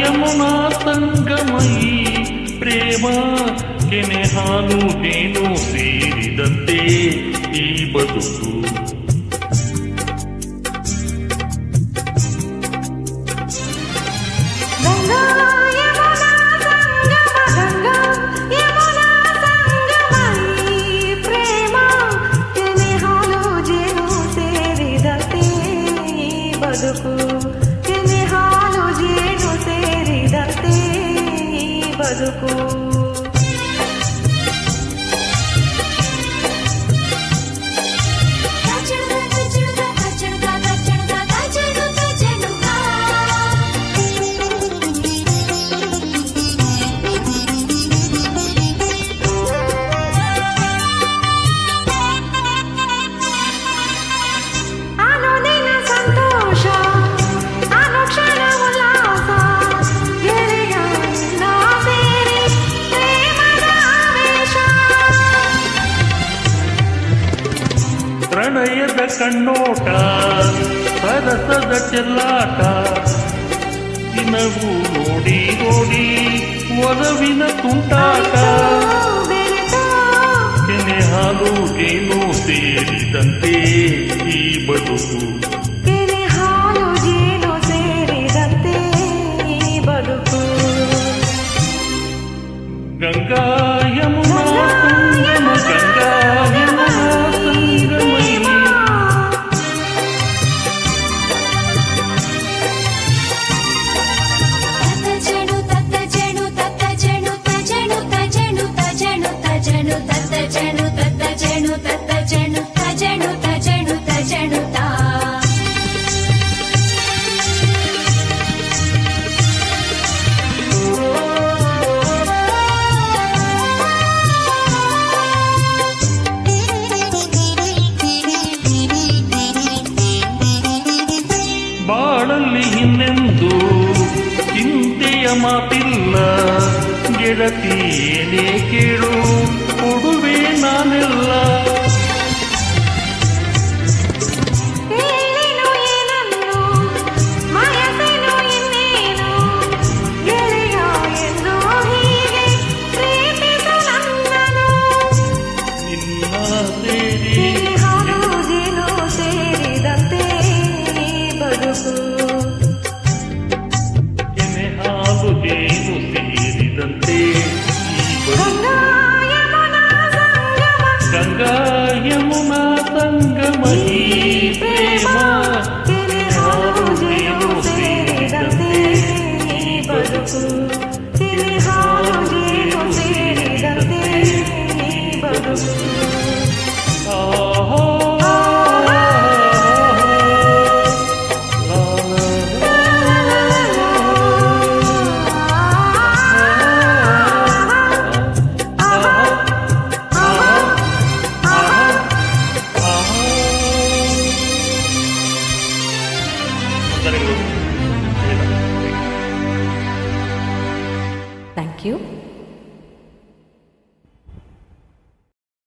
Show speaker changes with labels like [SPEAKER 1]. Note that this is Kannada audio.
[SPEAKER 1] ಯಮುನಾ ಸಂಗಮಯಿ ಪ್ರೇಮ ಕೆನೆ ಹಾಲು ಜೇನು ಸೇರಿದಂತೆ ಈ ಬದುಕು.
[SPEAKER 2] ಕೆನೆ ಹಾಲು ಜೇನು ಸೇರಿದಂತೆ ಬದುಕು.
[SPEAKER 1] ಪ್ರಣಯದ ಕಣ್ಣೋಟ ಸರಸದ ಚೆಲ್ಲಾಟ ದಿನವೂ ನೋಡಿ ನೋಡಿ ಒಲವಿನ ತುಂಟಾಟ. ಕೆನೆ ಹಾಲು ಜೇನು ಸೇರಿದಂತೆ ಈ ಬದುಕು.
[SPEAKER 2] ಕೆನೆ ಹಾಲು ಜೇನು ಸೇರಿದಂತೆ ಈ ಬದುಕು.
[SPEAKER 1] ಗಂಗಾ ಯಮುನಾ ಸಂಗಮ ಗಂಗಾ ಯಮುನಾ ಸಂಗಮಯಿ. ಬಾಳಲ್ಲಿ ಇನ್ನೆಂದು ಚಿಂತೆಯ ಮಾತಿಲ್ಲ ಗೆಳತಿ ಏನೇ ಕೇಳು ಕೊಡುವೆ ನಾನೆಲ್ಲ. ಕೆನೆ ಹಾಲು ಜೇನು ಸೇರಿದಂತೆ ಗಂಗಾ ಯಮುನಾ ಸಂಗಮಯಿ ಪ್ರೇಮ ಕೆನೆ ಹಾಲು ಜೇನು ಸೇರಿದಂತೆ ಈ ಬದುಕು.
[SPEAKER 2] ಕೆನೆ ಹಾಲು ಜೇನು ಸೇರಿದಂತೆ ಈ ಬದುಕು. Thank you.